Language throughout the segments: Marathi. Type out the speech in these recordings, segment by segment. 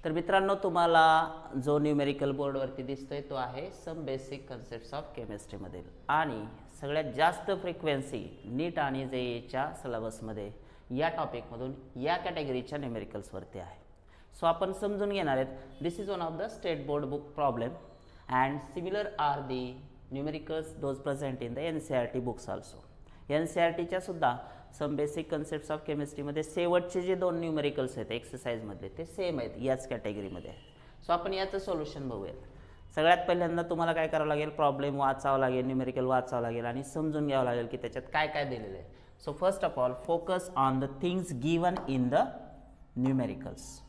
तर मित्रांनो, तुम्हाला जो न्यूमेरिकल बोर्डवरती दिसतोय तो आहे सम बेसिक कन्सेप्ट्स ऑफ केमिस्ट्रीमधील, आणि सगळ्यात जास्त फ्रिक्वेन्सी नीट आणि जेईच्या सिलेबसमध्ये या टॉपिकमधून या कॅटेगरीच्या न्यूमेरिकल्सवरती आहे. सो आपण समजून घेणार आहेत. This is one of the state board book problem and similar are the numericals those present in the NCERT books also. NCERTच्या सुद्धा सम बेसिक कन्सेप्ट्स ऑफ केमिस्ट्रीमध्ये शेवटचे जे 2 न्यूमेरिकल्स आहेत एक्सरसाइजमधले ते सेम आहेत, याच कॅटेगरीमध्ये. सो आपण याचं सोल्युशन बघूयात. सगळ्यात पहिल्यांदा तुम्हाला काय करावं लागेल, प्रॉब्लेम वाचावं लागेल, न्यूमेरिकल वाचावं लागेल आणि समजून घ्यावं लागेल की त्याच्यात काय काय दिलेलं आहे. So first of all focus on the things given in the numericals.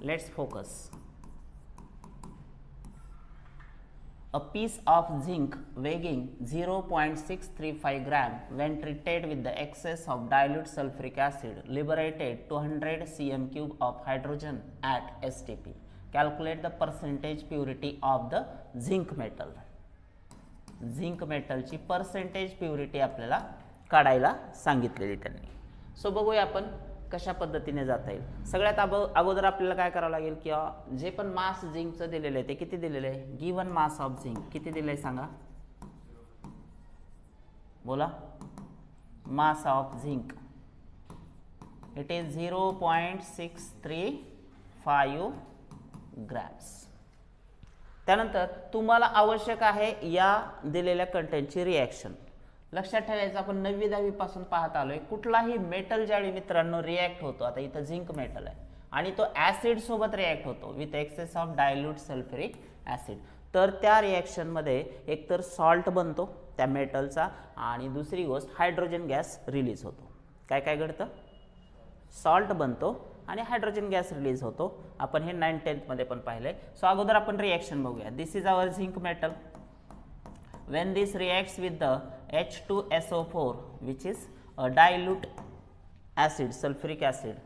Let's focus. A piece of zinc weighing 0.635 gram when treated with the excess of dilute sulfuric acid liberated 200 cm³ of hydrogen at STP. Calculate the percentage purity of the zinc metal. Zinc मेटलची पर्सेंटेज प्युरिटी आपल्याला काढायला सांगितलेली त्यांनी. सो बघूया आपण कशा पद्धतीने जाता येईल. सगळ्यात अगोदर आपल्याला काय करावं लागेल की जे पण मास झिंकचं दिलेलं आहे ते किती दिलेलं आहे, गिवन मास ऑफ झिंक किती दिलं आहे सांगा, बोला. Mass of zinc it is 0.635 grams. त्यानंतर तुम्हाला आवश्यक आहे या दिलेल्या कंटेंटची रिॲक्शन. लक्षात ठेवायचं, आपण 9वी 10वी पासून पाहत आलोय, कुठलाही मेटल ज्यावेळी मित्रांनो रिॲक्ट होतो, आता इथं झिंक मेटल आहे आणि तो ॲसिड सोबत रिॲक्ट होतो with access of dilute sulphuric acid, तर त्या रिॲक्शनमध्ये एकतर सॉल्ट बनतो त्या मेटलचा आणि दुसरी गोष्ट हायड्रोजन गॅस रिलीज होतो. काय काय घडतं, सॉल्ट बनतो आणि हायड्रोजन गॅस रिलीज होतो. आपण हे 9th 10th मध्ये पण पाहिलंय. सो अगोदर आपण रिॲक्शन बघूया. This is our zinc metal. When this reacts with the H2SO4 which is a dilute acid, sulfuric acid,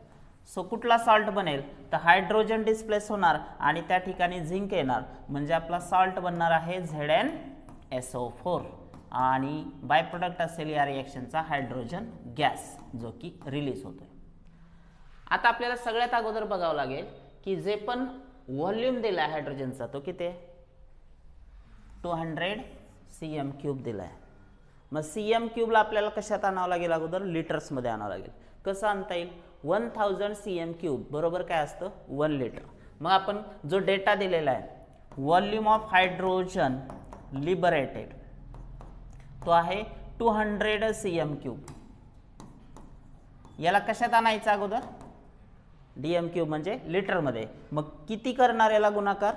so कुठला सॉल्ट बनेल तर हायड्रोजन डिस्प्लेस होणार आणि त्या ठिकाणी झिंक येणार, म्हणजे आपला सॉल्ट बनणार आहे ZnSO4 आणि बाय प्रोडक्ट असेल या रिॲक्शनचा हायड्रोजन गॅस जो की रिलीज होतोय. आता आपल्याला सगळ्यात अगोदर बघावं लागेल की जे पण व्हॉल्यूम दिला आहे हायड्रोजनचा तो किती आहे, 200 cm³ दिला आहे. मग cm³ ला आपल्याला कशात आणावं लागेल, अगोदर लिटर्समध्ये आणावं लागेल. कसं आणता येईल, 1000 cm³ बरोबर काय असतं 1 लिटर. मग आपण जो डेटा दिलेला आहे व्हॉल्यूम ऑफ हायड्रोजन लिबरेटेड तो आहे 200 cm³. याला कशात आणायचं अगोदर, dm³ म्हणजे लिटरमध्ये. मग किती करणार याला गुणाकार,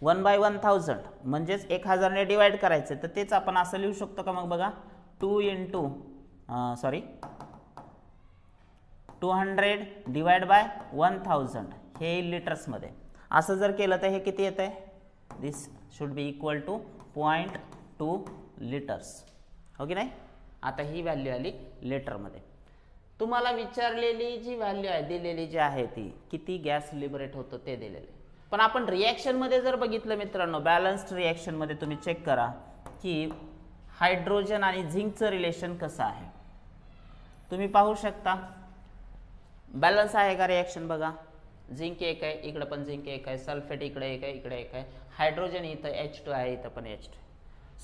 1/1000 म्हणजेच 1000 ने डिवाइड करायचं. तर तेच आपण असं लिहू शकतो का, मग बघा 200 डिवाइड बाय 1000 हे लिटर्समध्ये. असं जर केलं तर हे किती येत आहे, this should be equal to 0.2 litres. हो की नाही. आता ही व्हॅल्यू आली लिटरमध्ये. तुम्हाला विचारलेली जी व्हॅल्यू आहे दिलेली जी आहे ती किती गॅस लिबरेट होतं ते दिलेले. पण आपण रिॲक्शनमध्ये जर बघितलं मित्रांनो, बॅलन्स्ड रिॲक्शनमध्ये तुम्ही चेक करा की हायड्रोजन आणि झिंकचं रिलेशन कसं आहे. तुम्ही पाहू शकता बॅलन्स आहे का रिॲक्शन. बघा झिंक एक आहे, इकडे पण झिंक एक आहे, सल्फेट इकडे एक आहे, इकडे एक आहे, हायड्रोजन इथं H2 आहे, इथं पण H2.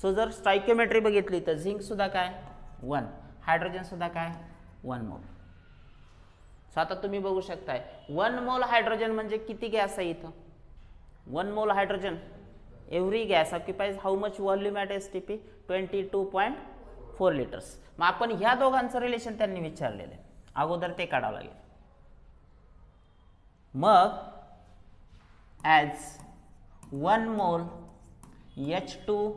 सो जर स्टॉइकियोमेट्री बघितली तर झिंक सुद्धा काय 1, हायड्रोजन सुद्धा काय 1 मोल. सो आता तुम्ही बघू शकताय 1 मोल हायड्रोजन म्हणजे किती गॅस आहे इथं, 1 मोल hydrogen every gas occupies how much volume at STP 22.4 litres. मग आपण ह्या दोघांचं रिलेशन त्यांनी विचारलेलं आहे, अगोदर ते काढावं लागेल. मग ॲज 1 मोल H2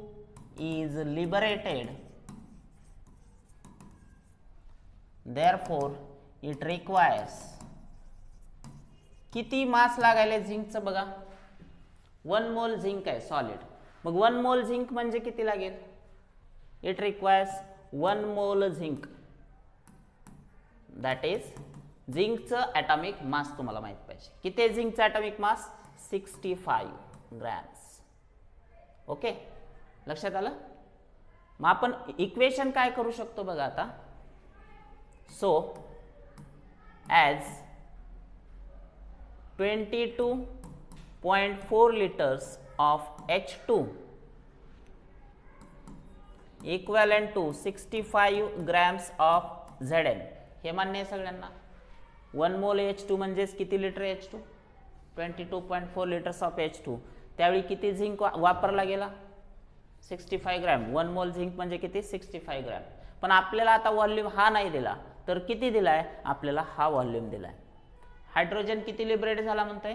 is liberated, therefore it requires किती मास लागायला झिंकचं बघा, 1 मोल झिंक आहे सॉलिड. मग 1 मोल झिंक म्हणजे किती लागेल, it requires 1 mole zinc, that is झिंकचं ॲटॉमिक मास तुम्हाला माहित पाहिजे. किती आहे झिंकचं ॲटॉमिक मास, 65 ग्रॅम्स. ओके, लक्षात आलं. मग आपण इक्वेशन काय करू शकतो बघा आता. So as 22.4 liters of H2 equivalent to 65 grams of Zn. हे मान्य आहे सगळ्यांना. 1 मोल H2 म्हणजेच किती litre H2? 22.4 litres of H2. त्यावेळी किती झिंक वापरला गेला? 65 ग्रॅम. 1 मोल झिंक म्हणजे किती? 65 ग्रॅम. पण आपल्याला आता व्हॉल्यूम हा नाही दिला, तर किती दिलाय? आपल्याला हा व्हॉल्यूम दिलाय. हायड्रोजन किती लिबरेट झाला म्हणताय?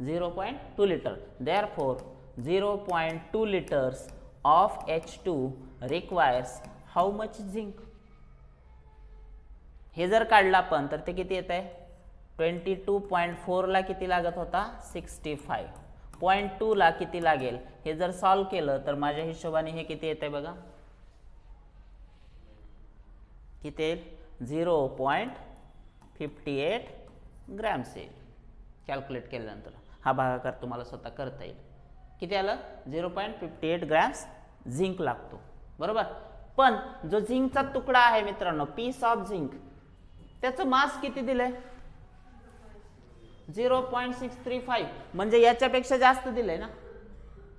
0.2 litre. Therefore 0.2 litres of H2 requires how much zinc? हे जर काढलं आपण तर ते किती येत आहे? 22.4 ला किती लागत होता? 65. 0.2 ला किती लागेल? हे जर सॉल्व केलं तर माझ्या हिशोबाने हे किती येत आहे बघा? किती येईल? 0.58 ग्रॅम्स येईल. कॅल्क्युलेट केल्यानंतर हा भागाकार तुम्हाला स्वतः करता येईल. किती आलं? 0.58 ग्रॅम्स झिंक लागतो, बरोबर. पण जो झिंकचा तुकडा आहे मित्रांनो, पीस ऑफ झिंक, त्याचं मास किती दिलंय? 0.635. म्हणजे याच्यापेक्षा जास्त दिलंय ना,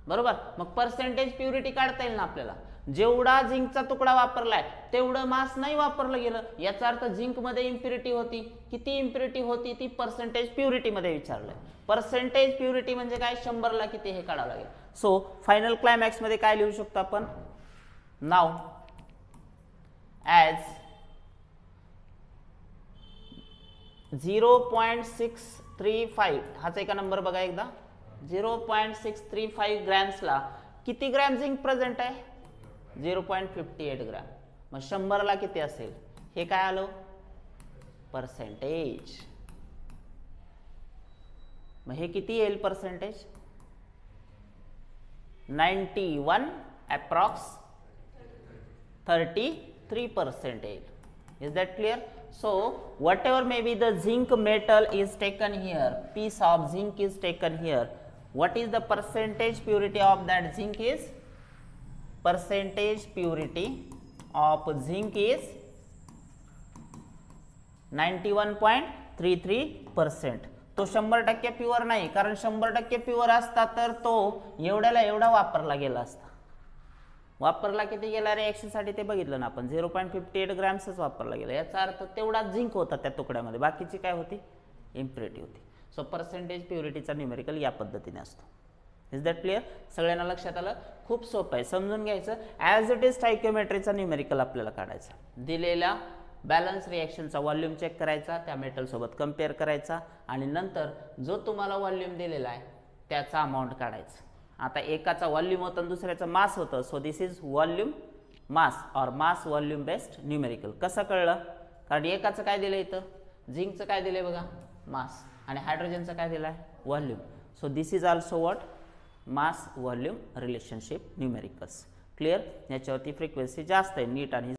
बरोबर. मग पर्सेंटेज प्युरिटी काढता येईल ना आपल्याला. जेवढा झिंकचा तुकडा वापरलाय तेवढं मास नाही वापरलं गेलं. याचा अर्थ झिंक मध्ये इम्प्युरिटी होती. किती इम्प्युरिटी होती ती पर्सेंटेज प्युरिटी मध्ये विचारलंय. पर्सेंटेज प्युरिटी म्हणजे काय? 100 ला किती हे काढावं लागेल. सो फायनल क्लायमॅक्स मध्ये काय लिहू शकतो आपण? नाव ॲज 0.635. हाच एका नंबर बघा एकदा. 0.635 ग्रॅम्सला किती ग्रॅम झिंक प्रेझेंट आहे? 0.58 ग्रॅम. मग 100 ला किती असेल? हे काय आलं? पर्सेंटेज. मग हे किती येईल पर्सेंटेज? 91 अप्रॉक्स 33% येईल. Is that clear? So whatever may be the zinc metal is taken here, piece of zinc is taken here. What is the percentage purity of that zinc is? Percentage purity of zinc is 91.33%. तो 100% प्युअर नाही, कारण 100% प्युअर असता तर तो एवढ्याला एवढा वापरला गेला असता. वापरला किती गेला रिएक्शन साठी ते बघितलं ना आपण. 0.58 ग्रॅम्सच वापरला गेला. याचा अर्थ तेवढा झिंक होता त्या तुकड्यामध्ये, बाकीची काय होती? इम्प्युरिटी होती. सो पर्सेंटेज प्युरिटीचा न्यूमेरिकल या पद्धतीने असतो. Is that clear? सगळ्यांना लक्षात आलं? खूप सोपं आहे, समजून घ्यायचं. ॲज इट इज स्टॉइकियोमेट्रीचा न्यूमेरिकल आपल्याला काढायचा. दिलेल्या बॅलन्स रिएक्शनचा व्हॉल्यूम चेक करायचा, त्या मेटल सोबत कम्पेअर करायचा आणि नंतर जो तुम्हाला व्हॉल्यूम दिलेला आहे त्याचा अमाऊंट काढायचा. आता एकाचा व्हॉल्यूम होतं आणि दुसऱ्याचा मास होतं. सो दिस इज व्हॉल्यूम मास और मास व्हॉल्यूम बेस्ड न्यूमेरिकल. कसं कळलं? कारण एकाचं काय दिलं इथं? झिंकचं काय दिलंय बघा? मास. आणि हायड्रोजनचं काय दिलं आहे? Volume. So this is also what? Mass volume relationship numericals. Clear? याच्यावरती फ्रिक्वेन्सी जास्त आहे. नीट आणि